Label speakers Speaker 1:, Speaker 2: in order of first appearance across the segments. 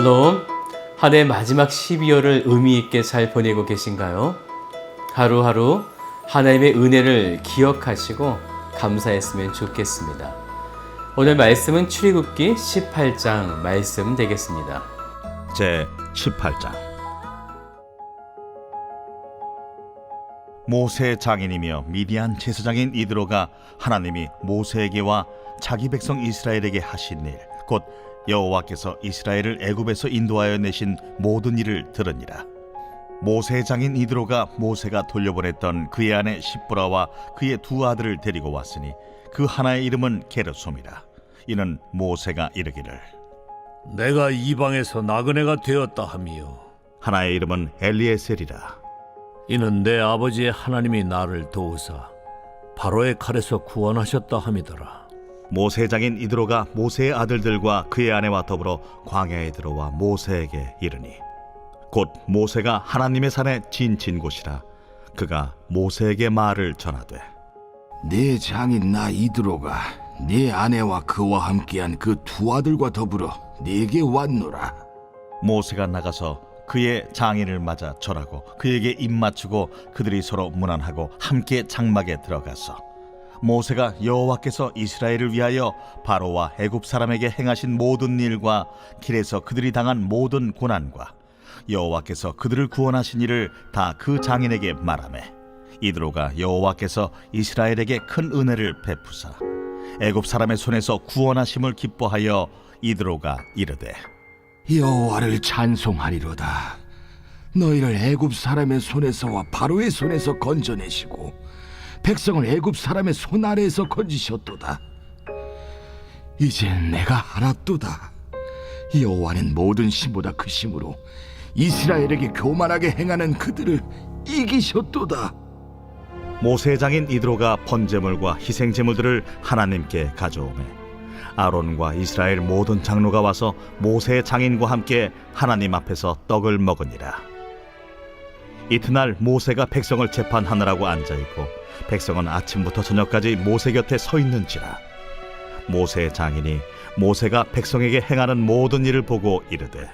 Speaker 1: 샬롬, 한 해 마지막 12월을 의미 있게 잘 보내고 계신가요? 하루하루 하나님의 은혜를 기억하시고 감사했으면 좋겠습니다. 오늘 말씀은 출애굽기 18장 말씀 되겠습니다.
Speaker 2: 제 18장. 모세의 장인이며 미디안 제사장인 이드로가 하나님이 모세에게와 자기 백성 이스라엘에게 하신 일, 곧 여호와께서 이스라엘을 애굽에서 인도하여 내신 모든 일을 들으니라. 모세의 장인 이드로가 모세가 돌려보냈던 그의 아내 십브라와 그의 두 아들을 데리고 왔으니 그 하나의 이름은 게르솜이라. 이는 모세가 이르기를
Speaker 3: 내가 이방에서 나그네가 되었다 하며
Speaker 2: 하나의 이름은 엘리에셀이라.
Speaker 3: 이는 내 아버지의 하나님이 나를 도우사 바로의 칼에서 구원하셨다 함이더라.
Speaker 2: 모세의 장인 이드로가 모세의 아들들과 그의 아내와 더불어 광야에 들어와 모세에게 이르니 곧 모세가 하나님의 산에 진친 곳이라. 그가 모세에게 말을 전하되
Speaker 4: 내 장인 나 이드로가 네 아내와 그와 함께한 그 두 아들과 더불어 네게 왔노라.
Speaker 2: 모세가 나가서 그의 장인을 맞아 절하고 그에게 입맞추고 그들이 서로 문안하고 함께 장막에 들어가서 모세가 여호와께서 이스라엘을 위하여 바로와 애굽 사람에게 행하신 모든 일과 길에서 그들이 당한 모든 고난과 여호와께서 그들을 구원하신 일을 다 그 장인에게 말하매 이드로가 여호와께서 이스라엘에게 큰 은혜를 베푸사 애굽 사람의 손에서 구원하심을 기뻐하여 이드로가 이르되
Speaker 4: 여호와를 찬송하리로다. 너희를 애굽 사람의 손에서와 바로의 손에서 건져내시고 백성을 애굽 사람의 손 아래에서 건지셨도다. 이젠 내가 알았도다. 여호와는 모든 신보다 크심으로 이스라엘에게 교만하게 행하는 그들을 이기셨도다.
Speaker 2: 모세의 장인 이드로가 번제물과 희생제물들을 하나님께 가져오매 아론과 이스라엘 모든 장로가 와서 모세의 장인과 함께 하나님 앞에서 떡을 먹으니라. 이튿날 모세가 백성을 재판하느라고 앉아있고 백성은 아침부터 저녁까지 모세 곁에 서 있는지라. 모세의 장인이 모세가 백성에게 행하는 모든 일을 보고 이르되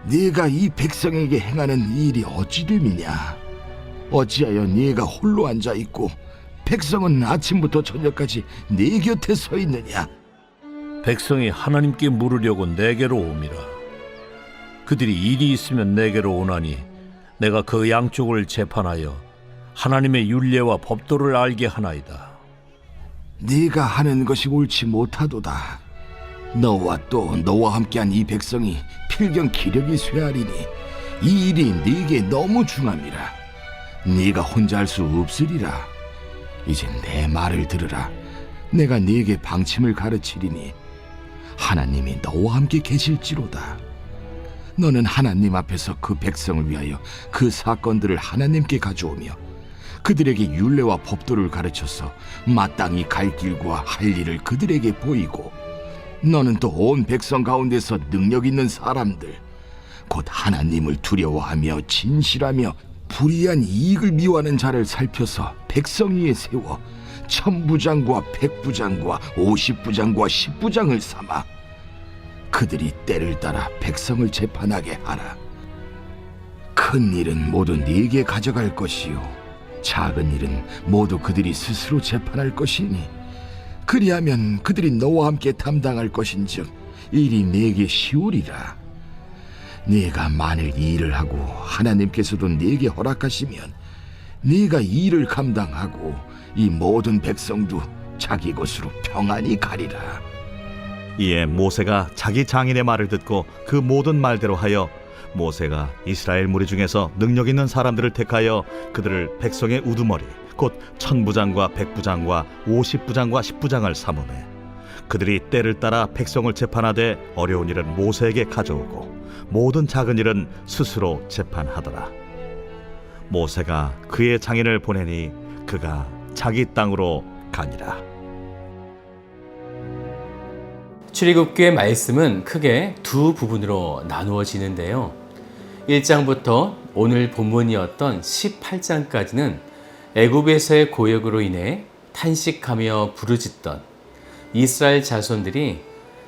Speaker 4: 네가 이 백성에게 행하는 일이 어찌 됨이냐? 어찌하여 네가 홀로 앉아있고 백성은 아침부터 저녁까지 네 곁에 서 있느냐?
Speaker 3: 백성이 하나님께 물으려고 내게로 오미라. 그들이 일이 있으면 내게로 오나니 내가 그 양쪽을 재판하여 하나님의 율례와 법도를 알게 하나이다.
Speaker 4: 네가 하는 것이 옳지 못하도다. 너와 또 너와 함께한 이 백성이 필경 기력이 쇠하리니 이 일이 네게 너무 중함이라. 네가 혼자 할 수 없으리라. 이제 내 말을 들으라. 내가 네게 방침을 가르치리니 하나님이 너와 함께 계실지로다. 너는 하나님 앞에서 그 백성을 위하여 그 사건들을 하나님께 가져오며 그들에게 율례와 법도를 가르쳐서 마땅히 갈 길과 할 일을 그들에게 보이고 너는 또 온 백성 가운데서 능력 있는 사람들 곧 하나님을 두려워하며 진실하며 불의한 이익을 미워하는 자를 살펴서 백성 위에 세워 천부장과 백부장과 50부장과 10부장을 삼아 그들이 때를 따라 백성을 재판하게 하라. 큰 일은 모두 네게 가져갈 것이요 작은 일은 모두 그들이 스스로 재판할 것이니 그리하면 그들이 너와 함께 담당할 것인즉 일이 네게 쉬우리라. 네가 만일 이 일을 하고 하나님께서도 네게 허락하시면 네가 이 일을 감당하고 이 모든 백성도 자기 곳으로 평안히 가리라.
Speaker 2: 이에 모세가 자기 장인의 말을 듣고 그 모든 말대로 하여 모세가 이스라엘 무리 중에서 능력 있는 사람들을 택하여 그들을 백성의 우두머리 곧 천부장과 백부장과 50부장과 10부장을 삼으매 그들이 때를 따라 백성을 재판하되 어려운 일은 모세에게 가져오고 모든 작은 일은 스스로 재판하더라. 모세가 그의 장인을 보내니 그가 자기 땅으로 가니라.
Speaker 1: 출애굽기의 말씀은 크게 두 부분으로 나누어지는데요. 1장부터 오늘 본문이었던 18장까지는 애굽에서의 고역으로 인해 탄식하며 부르짖던 이스라엘 자손들이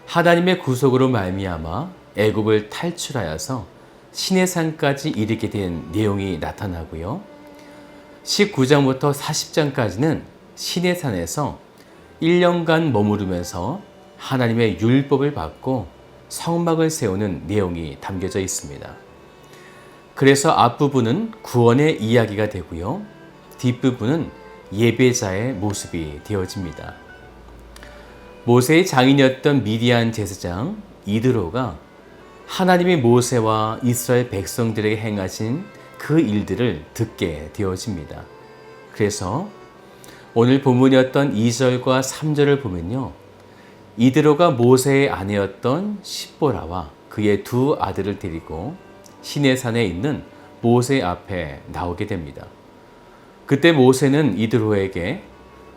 Speaker 1: 하나님의 구속으로 말미암아 애굽을 탈출하여서 시내산까지 이르게 된 내용이 나타나고요. 19장부터 40장까지는 시내산에서 1년간 머무르면서 하나님의 율법을 받고 성막을 세우는 내용이 담겨져 있습니다. 그래서 앞부분은 구원의 이야기가 되고요. 뒷부분은 예배자의 모습이 되어집니다. 모세의 장인이었던 미디안 제사장 이드로가 하나님이 모세와 이스라엘 백성들에게 행하신 그 일들을 듣게 되어집니다. 그래서 오늘 본문이었던 2절과 3절을 보면요. 이드로가 모세의 아내였던 십보라와 그의 두 아들을 데리고 시내산에 있는 모세 앞에 나오게 됩니다. 그때 모세는 이드로에게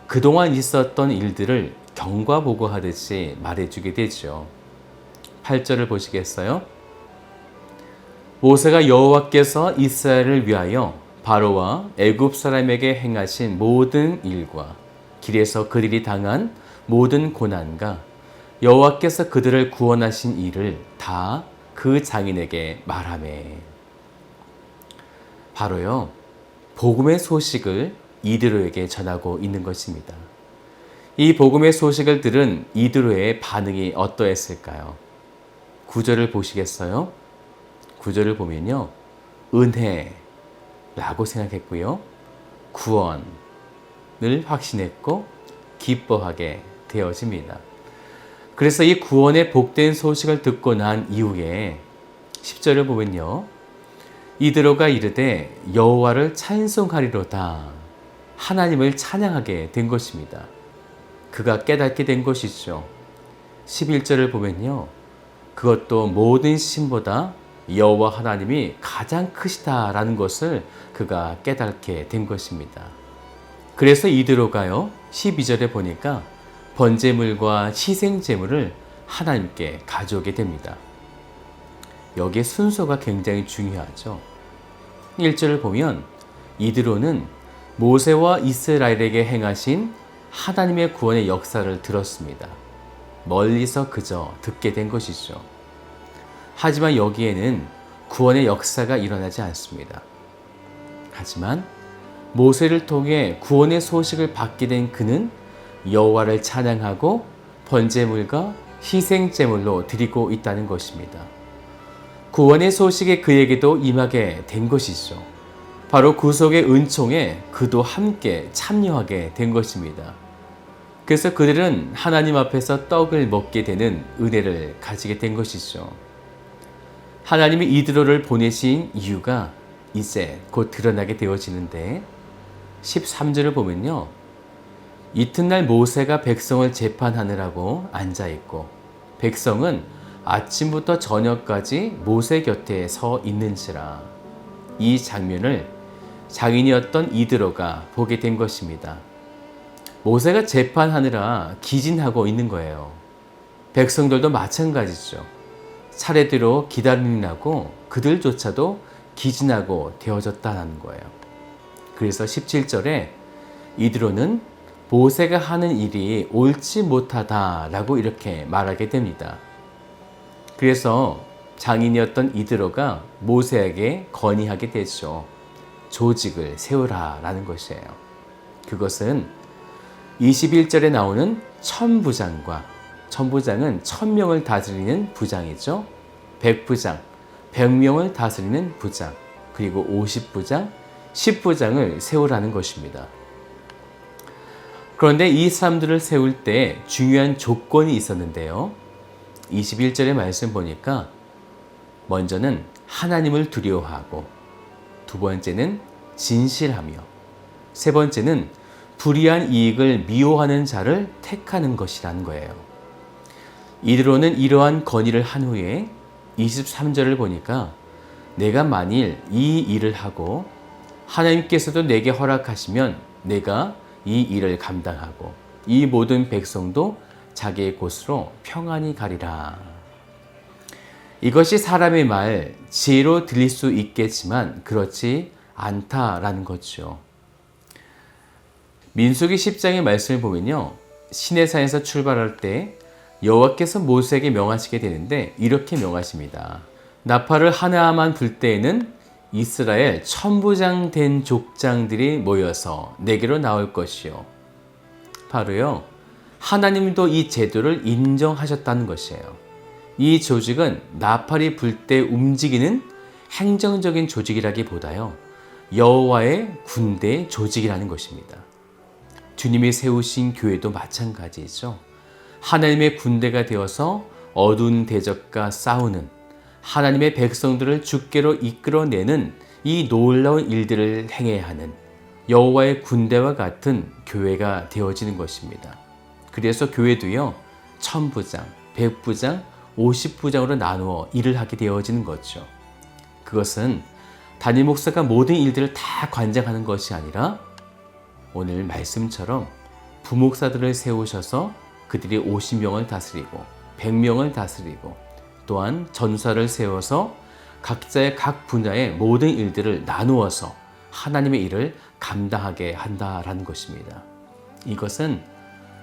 Speaker 1: 그동안 있었던 일들을 경과보고하듯이 말해주게 되죠. 8절을 보시겠어요? 모세가 여호와께서 이스라엘을 위하여 바로와 애굽 사람에게 행하신 모든 일과 길에서 그들이 당한 모든 고난과 여호와께서 그들을 구원하신 일을 다 그 장인에게 말하매. 바로요, 복음의 소식을 이드로에게 전하고 있는 것입니다. 이 복음의 소식을 들은 이드로의 반응이 어떠했을까요? 9절을 보시겠어요? 9절을 보면요, 은혜라고 생각했고요, 구원을 확신했고 기뻐하게 되어집니다. 그래서 이 구원의 복된 소식을 듣고 난 이후에 10절을 보면요, 이드로가 이르되 여호와를 찬송하리로다, 하나님을 찬양하게 된 것입니다. 그가 깨닫게 된 것이죠. 11절을 보면요, 그것도 모든 신보다 여호와 하나님이 가장 크시다라는 것을 그가 깨닫게 된 것입니다. 그래서 이드로가요, 12절에 보니까 번제물과 희생제물을 하나님께 가져오게 됩니다. 여기에 순서가 굉장히 중요하죠. 1절을 보면 이드로는 모세와 이스라엘에게 행하신 하나님의 구원의 역사를 들었습니다. 멀리서 그저 듣게 된 것이죠. 하지만 여기에는 구원의 역사가 일어나지 않습니다. 하지만 모세를 통해 구원의 소식을 받게 된 그는 여호와를 찬양하고 번제물과 희생제물로 드리고 있다는 것입니다. 구원의 소식이 그에게도 임하게 된 것이죠. 바로 구속의 은총에 그도 함께 참여하게 된 것입니다. 그래서 그들은 하나님 앞에서 떡을 먹게 되는 은혜를 가지게 된 것이죠. 하나님이 이드로를 보내신 이유가 이제 곧 드러나게 되어지는데 13절을 보면요, 이튿날 모세가 백성을 재판하느라고 앉아있고 백성은 아침부터 저녁까지 모세 곁에 서 있는지라. 이 장면을 장인이었던 이드로가 보게 된 것입니다. 모세가 재판하느라 기진하고 있는 거예요. 백성들도 마찬가지죠. 차례대로 기다리느라고 그들조차도 기진하고 되어졌다는 거예요. 그래서 17절에 이드로는 모세가 하는 일이 옳지 못하다라고 이렇게 말하게 됩니다. 그래서 장인이었던 이드로가 모세에게 건의하게 되죠. 조직을 세우라라는 것이에요. 그것은 21절에 나오는 천부장과, 천부장은 1000명을 다스리는 부장이죠. 백부장, 100명을 다스리는 부장, 그리고 50부장, 10부장을 세우라는 것입니다. 그런데 이 사람들을 세울 때 중요한 조건이 있었는데요. 21절의 말씀 보니까 먼저는 하나님을 두려워하고, 두 번째는 진실하며, 세 번째는 불의한 이익을 미워하는 자를 택하는 것이라는 거예요. 이드로는 이러한 건의를 한 후에 23절을 보니까 내가 만일 이 일을 하고 하나님께서도 내게 허락하시면 내가 이 일을 감당하고 이 모든 백성도 자기의 곳으로 평안히 가리라. 이것이 사람의 말, 지혜로 들릴 수 있겠지만 그렇지 않다라는 거죠. 민수기 10장의 말씀을 보면요, 시내산에서 출발할 때 여호와께서 모세에게 명하시게 되는데 이렇게 명하십니다. 나팔을 하나만 불 때에는 이스라엘 천부장 된 족장들이 모여서 내게로 나올 것이요. 바로요, 하나님도 이 제도를 인정하셨다는 것이에요. 이 조직은 나팔이 불 때 움직이는 행정적인 조직이라기보다요, 여호와의 군대 조직이라는 것입니다. 주님이 세우신 교회도 마찬가지죠. 하나님의 군대가 되어서 어두운 대적과 싸우는, 하나님의 백성들을 주께로 이끌어내는 이 놀라운 일들을 행해야 하는 여호와의 군대와 같은 교회가 되어지는 것입니다. 그래서 교회도요, 1000부장, 100부장, 50부장으로 나누어 일을 하게 되어지는 거죠. 그것은 담임 목사가 모든 일들을 다 관장하는 것이 아니라 오늘 말씀처럼 부목사들을 세우셔서 그들이 50명을 다스리고 100명을 다스리고 또한 전사를 세워서 각자의 각 분야의 모든 일들을 나누어서 하나님의 일을 감당하게 한다라는 것입니다. 이것은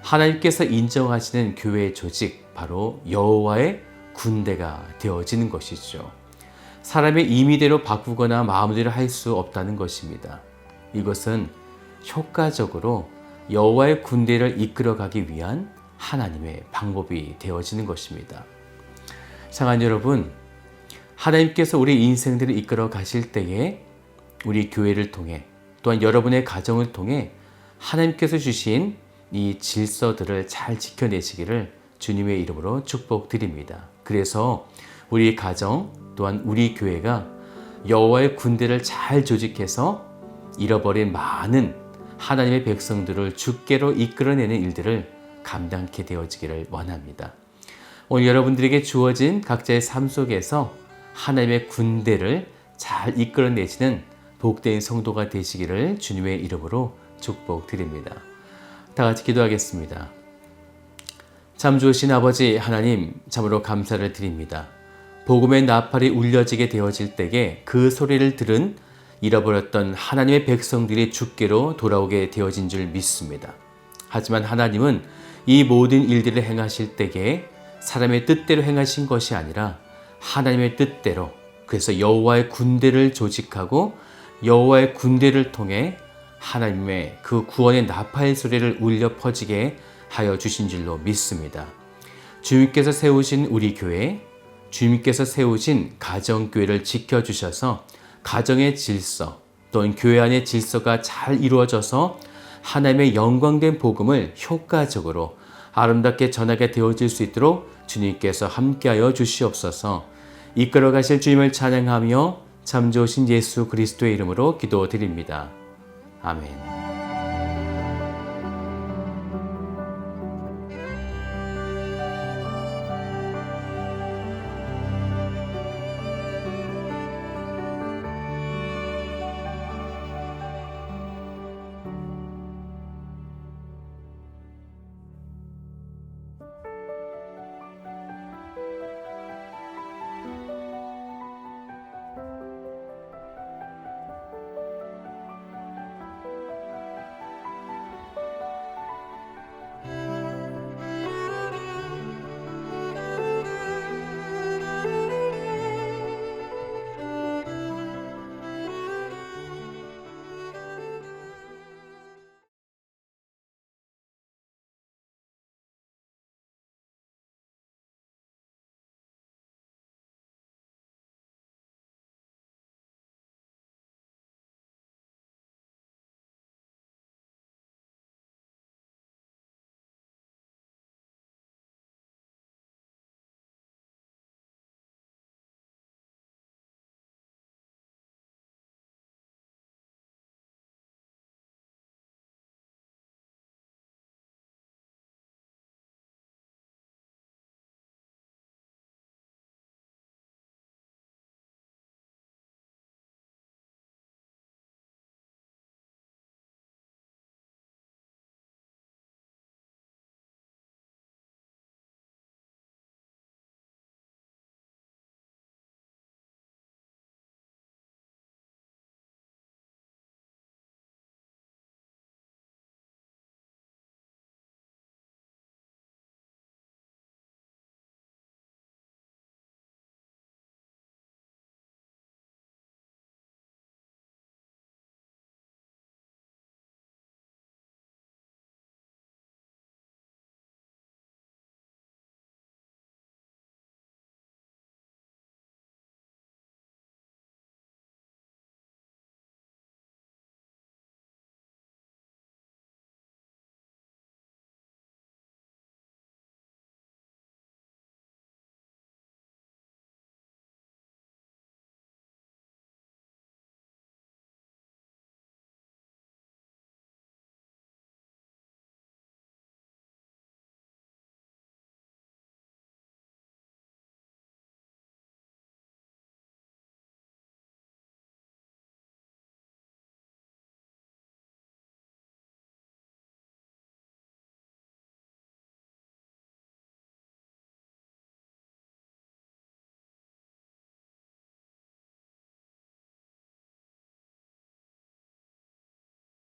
Speaker 1: 하나님께서 인정하시는 교회의 조직, 바로 여호와의 군대가 되어지는 것이죠. 사람의 임의대로 바꾸거나 마음대로 할 수 없다는 것입니다. 이것은 효과적으로 여호와의 군대를 이끌어가기 위한 하나님의 방법이 되어지는 것입니다. 사랑하는 여러분, 하나님께서 우리 인생들을 이끌어 가실 때에 우리 교회를 통해 또한 여러분의 가정을 통해 하나님께서 주신 이 질서들을 잘 지켜내시기를 주님의 이름으로 축복드립니다. 그래서 우리 가정 또한 우리 교회가 여호와의 군대를 잘 조직해서 잃어버린 많은 하나님의 백성들을 주께로 이끌어내는 일들을 감당케 되어지기를 원합니다. 오늘 여러분들에게 주어진 각자의 삶 속에서 하나님의 군대를 잘 이끌어내시는 복된 성도가 되시기를 주님의 이름으로 축복드립니다. 다 같이 기도하겠습니다. 참 좋으신 아버지 하나님, 참으로 감사를 드립니다. 복음의 나팔이 울려지게 되어질 때에 그 소리를 들은 잃어버렸던 하나님의 백성들이 주께로 돌아오게 되어진 줄 믿습니다. 하지만 하나님은 이 모든 일들을 행하실 때에 사람의 뜻대로 행하신 것이 아니라 하나님의 뜻대로, 그래서 여호와의 군대를 조직하고 여호와의 군대를 통해 하나님의 그 구원의 나팔 소리를 울려 퍼지게 하여 주신 줄로 믿습니다. 주님께서 세우신 우리 교회, 주님께서 세우신 가정교회를 지켜주셔서 가정의 질서 또는 교회 안의 질서가 잘 이루어져서 하나님의 영광된 복음을 효과적으로 아름답게 전하게 되어질 수 있도록 주님께서 함께하여 주시옵소서. 이끌어 가실 주님을 찬양하며 참 좋으신 예수 그리스도의 이름으로 기도드립니다. 아멘.